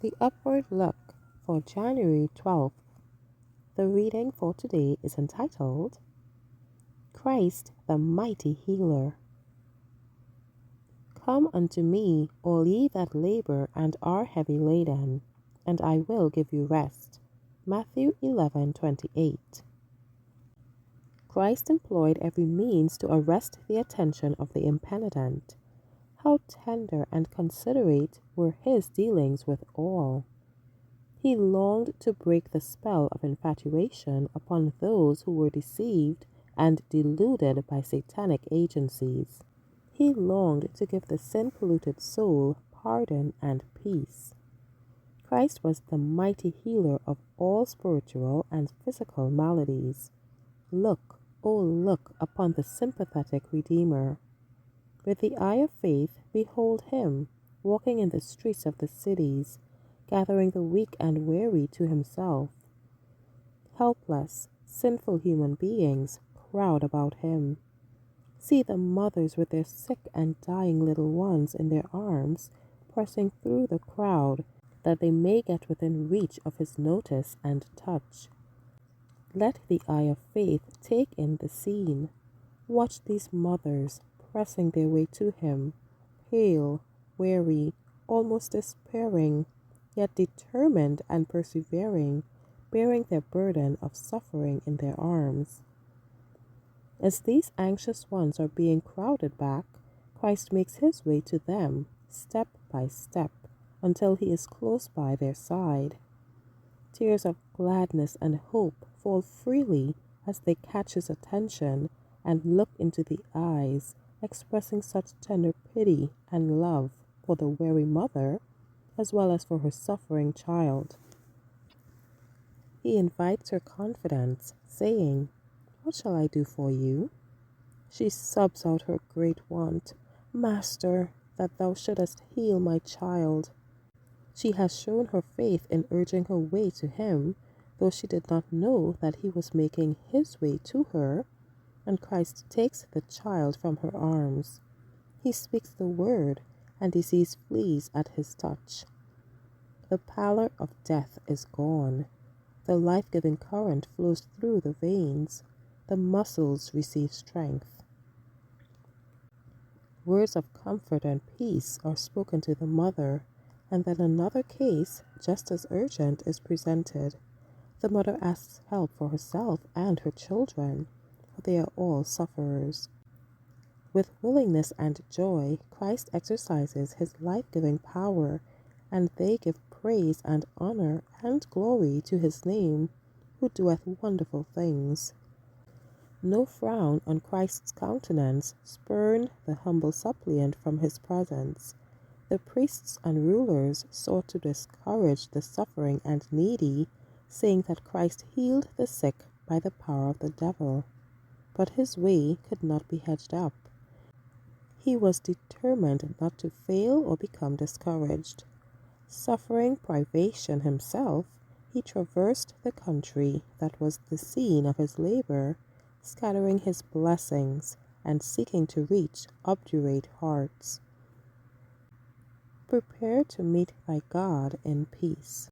The Upward Look for January 12th. The reading for today is entitled, Christ the Mighty Healer. Come unto me, all ye that labor and are heavy laden, and I will give you rest. Matthew 11:28. Christ employed every means to arrest the attention of the impenitent. How tender and considerate were his dealings with all. He longed to break the spell of infatuation upon those who were deceived and deluded by satanic agencies. He longed to give the sin-polluted soul pardon and peace. Christ was the mighty healer of all spiritual and physical maladies. Look, oh look upon the sympathetic Redeemer. With the eye of faith, behold him, walking in the streets of the cities, gathering the weak and weary to himself. Helpless, sinful human beings crowd about him. See the mothers with their sick and dying little ones in their arms, pressing through the crowd that they may get within reach of his notice and touch. Let the eye of faith take in the scene. Watch these mothers pressing their way to him, pale, weary, almost despairing, yet determined and persevering, bearing their burden of suffering in their arms. As these anxious ones are being crowded back, Christ makes his way to them, step by step, until he is close by their side. Tears of gladness and hope fall freely as they catch his attention and look into the eyes, expressing such tender pity and love for the weary mother, as well as for her suffering child. He invites her confidence, saying, What shall I do for you? She sobs out her great want, Master, that thou shouldest heal my child. She has shown her faith in urging her way to him, though she did not know that he was making his way to her, and Christ takes the child from her arms. He speaks the word, and disease flees at his touch. The pallor of death is gone. The life-giving current flows through the veins. The muscles receive strength. Words of comfort and peace are spoken to the mother, and then another case, just as urgent, is presented. The mother asks help for herself and her children, for they are all sufferers. With willingness and joy, Christ exercises his life-giving power, and they give praise and honor and glory to his name, who doeth wonderful things. No frown on Christ's countenance spurned the humble suppliant from his presence. The priests and rulers sought to discourage the suffering and needy, saying that Christ healed the sick by the power of the devil. But his way could not be hedged up. He was determined not to fail or become discouraged. Suffering privation himself, he traversed the country that was the scene of his labor, scattering his blessings and seeking to reach obdurate hearts. Prepare to meet thy God in peace.